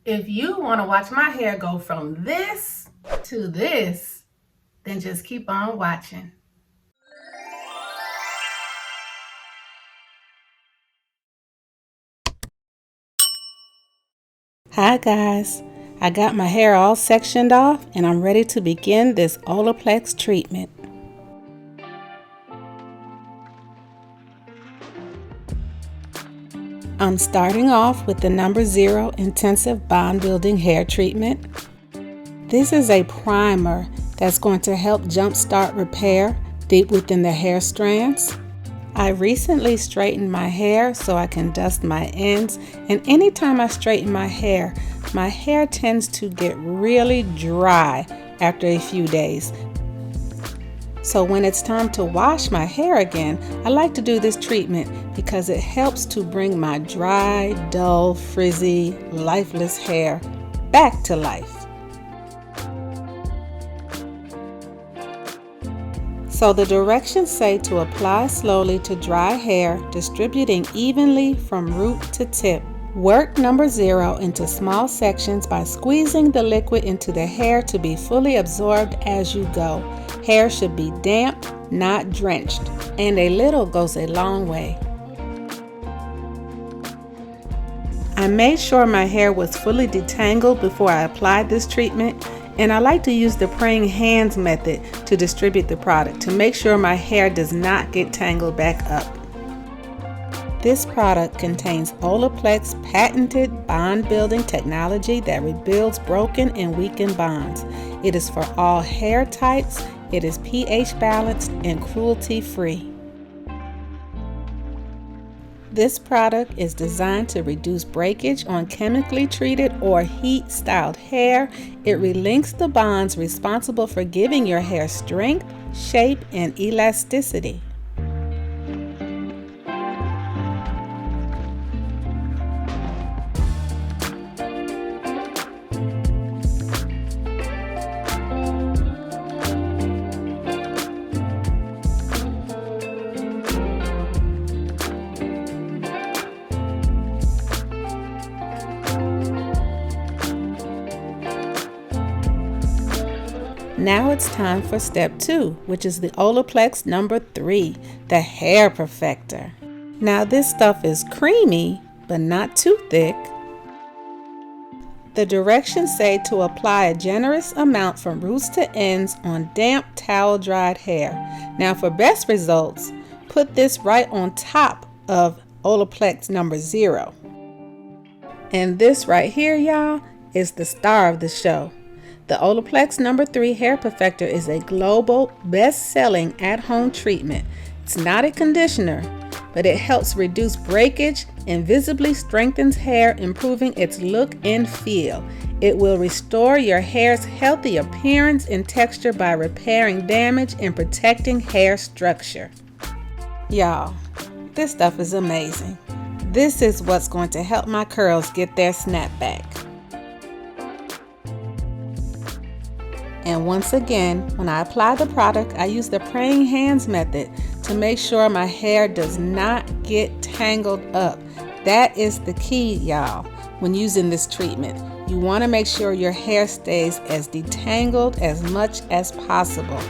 If you want to watch my hair go from this to this, then just keep on watching. Hi guys, I got my hair all sectioned off and I'm ready to begin this Olaplex treatment. I'm starting off with the number 0 Intensive Bond Building Hair Treatment. This is a primer that's going to help jumpstart repair deep within the hair strands. I recently straightened my hair so I can dust my ends, and anytime I straighten my hair tends to get really dry after a few days. So when it's time to wash my hair again, I like to do this treatment because it helps to bring my dry, dull, frizzy, lifeless hair back to life. So the directions say to apply slowly to dry hair, distributing evenly from root to tip. Work number 0 into small sections by squeezing the liquid into the hair to be fully absorbed as you go. Hair should be damp, not drenched, and a little goes a long way. I made sure my hair was fully detangled before I applied this treatment, and I like to use the praying hands method to distribute the product to make sure my hair does not get tangled back up. This product contains Olaplex patented bond building technology that rebuilds broken and weakened bonds. It is for all hair types, it is pH balanced and cruelty free. This product is designed to reduce breakage on chemically treated or heat styled hair. It relinks the bonds responsible for giving your hair strength, shape, and elasticity. Now it's time for step 2, which is the Olaplex number 3, the hair perfector. Now this stuff is creamy, but not too thick. The directions say to apply a generous amount from roots to ends on damp towel dried hair. Now for best results, put this right on top of Olaplex number 0. And this right here, y'all, is the star of the show. The Olaplex number 3 Hair Perfector is a global, best-selling at-home treatment. It's not a conditioner, but it helps reduce breakage and visibly strengthens hair, improving its look and feel. It will restore your hair's healthy appearance and texture by repairing damage and protecting hair structure. Y'all, this stuff is amazing. This is what's going to help my curls get their snapback. And once again, when I apply the product, I use the praying hands method to make sure my hair does not get tangled up. That is the key, y'all, when using this treatment. You want to make sure your hair stays as detangled as much as possible.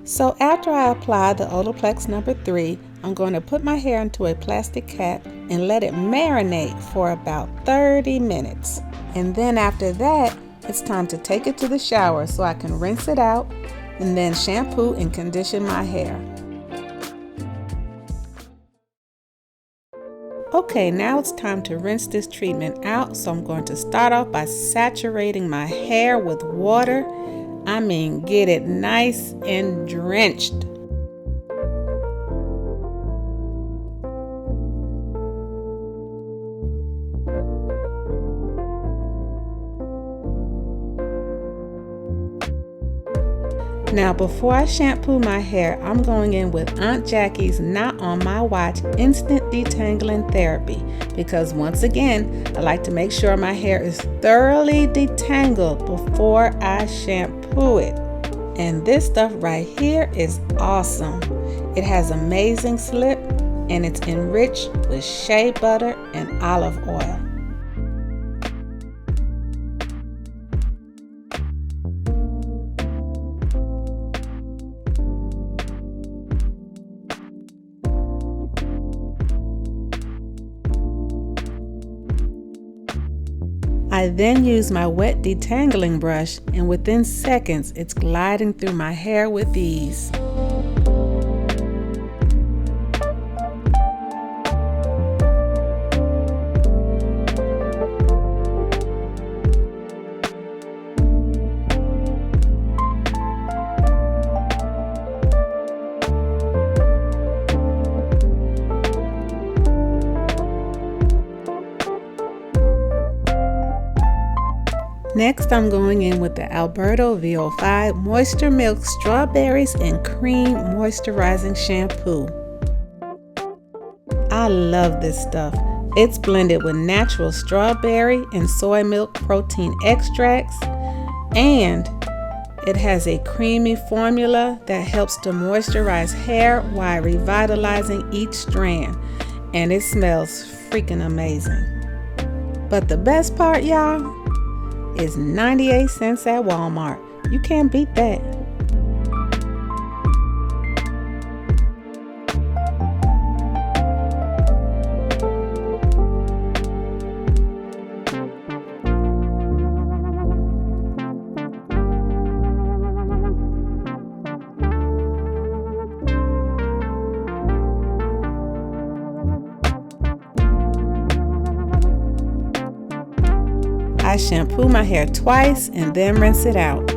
So after I apply the Olaplex number 3, I'm going to put my hair into a plastic cap and let it marinate for about 30 minutes. And then after that, it's time to take it to the shower so I can rinse it out, and then shampoo and condition my hair. Okay, now it's time to rinse this treatment out, so I'm going to start off by saturating my hair with water. I mean, get it nice and drenched. Now before I shampoo my hair, I'm going in with Aunt Jackie's Not On My Watch Instant Detangling Therapy, because once again, I like to make sure my hair is thoroughly detangled before I shampoo it. And this stuff right here is awesome. It has amazing slip and it's enriched with shea butter and olive oil. I then use my wet detangling brush, and within seconds it's gliding through my hair with ease. Next, I'm going in with the Alberto VO5 Moisture Milk Strawberries and Cream Moisturizing Shampoo. I love this stuff. It's blended with natural strawberry and soy milk protein extracts, and it has a creamy formula that helps to moisturize hair while revitalizing each strand, and it smells freaking amazing. But the best part, y'all, is 98 cents at Walmart. You can't beat that. I shampoo my hair twice and then rinse it out.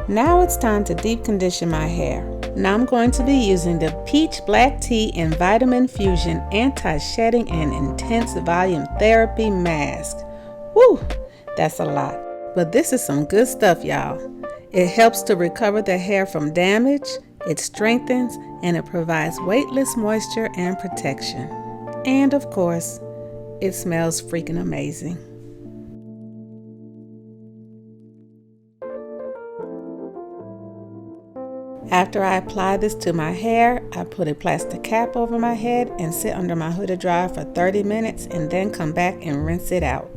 Now it's time to deep condition my hair. Now I'm going to be using the Peach Black Tea and Vitamin Fusion Anti-Shedding and Intense Volume Therapy Mask. Woo! That's a lot. But this is some good stuff, y'all. It helps to recover the hair from damage, it strengthens, and it provides weightless moisture and protection. And of course, it smells freaking amazing. After I apply this to my hair, I put a plastic cap over my head and sit under my hooded dryer for 30 minutes and then come back and rinse it out.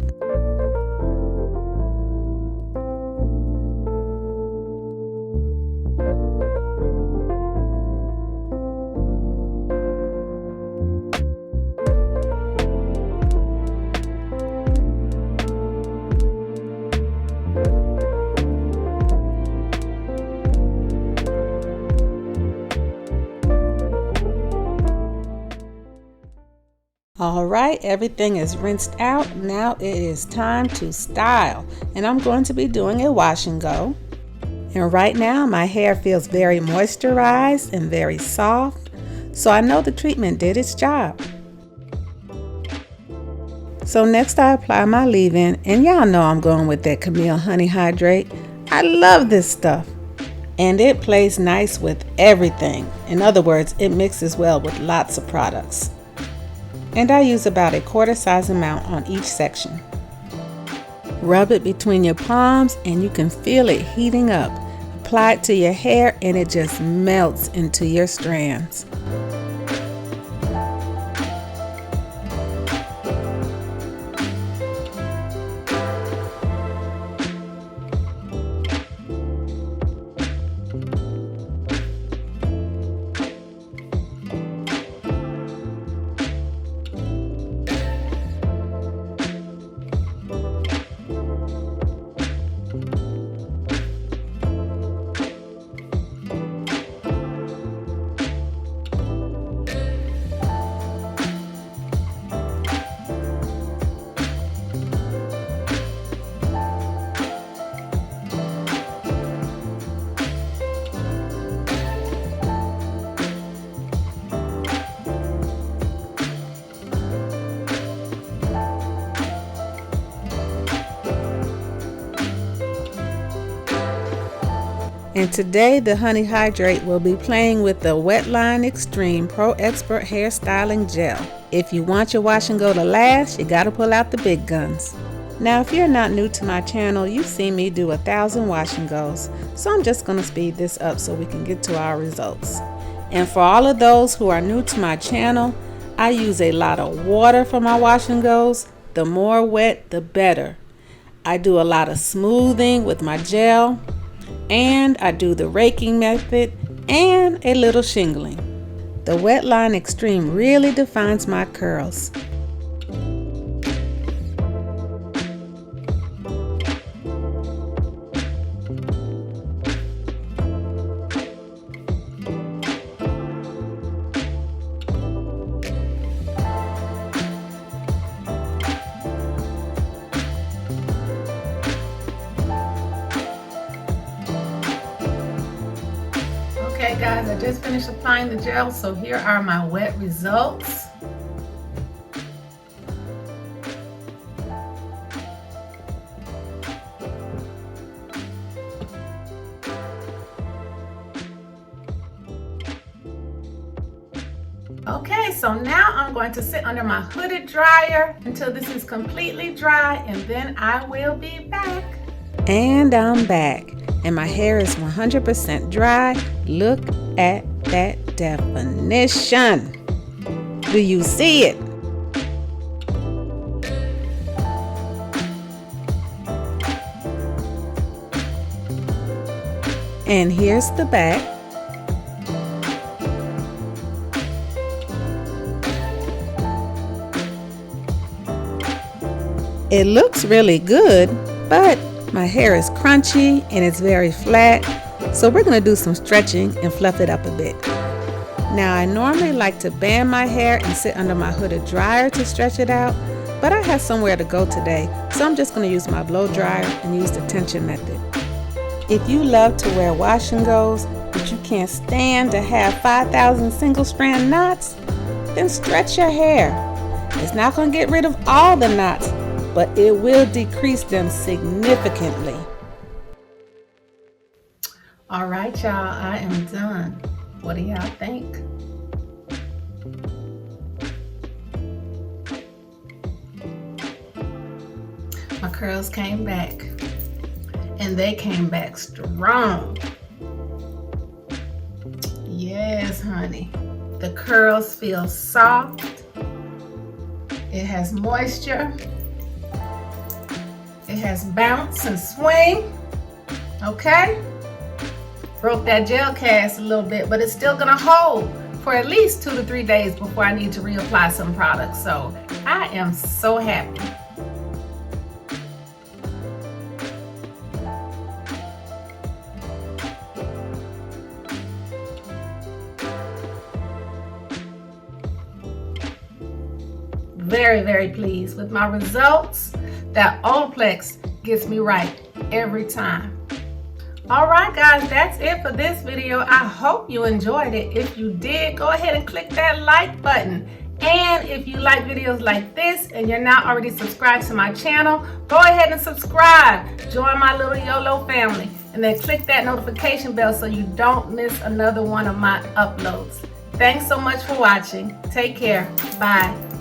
Alright, everything is rinsed out. Now it is time to style, and I'm going to be doing a wash and go. And right now my hair feels very moisturized and very soft, so I know the treatment did its job. So next I apply my leave-in, and y'all know I'm going with that Camille Honey Hydrate. I love this stuff. And it plays nice with everything. In other words, it mixes well with lots of products. And I use about a quarter size amount on each section. Rub it between your palms and you can feel it heating up. Apply it to your hair and it just melts into your strands. And today the Honey Hydrate will be playing with the Wetline Xtreme Pro Expert Hair Styling Gel. If you want your wash and go to last, you gotta pull out the big guns. Now if you're not new to my channel, you've seen me do 1,000 wash and goes. So I'm just gonna speed this up so we can get to our results. And for all of those who are new to my channel, I use a lot of water for my wash and goes. The more wet, the better. I do a lot of smoothing with my gel. And I do the raking method and a little shingling. The Wetline Xtreme really defines my curls. Okay guys, I just finished applying the gel, so here are my wet results. Okay, so now I'm going to sit under my hooded dryer until this is completely dry, and then I will be back. And I'm back. And my hair is 100% dry. Look at that definition. Do you see it? And here's the back. It looks really good, but my hair is crunchy and it's very flat, so we're going to do some stretching and fluff it up a bit. Now I normally like to band my hair and sit under my hooded dryer to stretch it out, but I have somewhere to go today, so I'm just going to use my blow dryer and use the tension method. If you love to wear wash and goes, but you can't stand to have 5,000 single strand knots, then stretch your hair. It's not going to get rid of all the knots, but it will decrease them significantly. All right, y'all, I am done. What do y'all think? My curls came back, and they came back strong. Yes, honey. The curls feel soft. It has moisture. It has bounce and swing, okay? Broke that gel cast a little bit, but it's still gonna hold for at least 2 to 3 days before I need to reapply some products. So I am so happy. Very, very pleased with my results. That Olaplex gets me right every time. All right, guys, that's it for this video. I hope you enjoyed it. If you did, go ahead and click that like button And if you like videos like this and you're not already subscribed to my channel, go ahead and subscribe. Join my little YOLO family. And then click that notification bell so you don't miss another one of my uploads. Thanks so much for watching. Take care. Bye.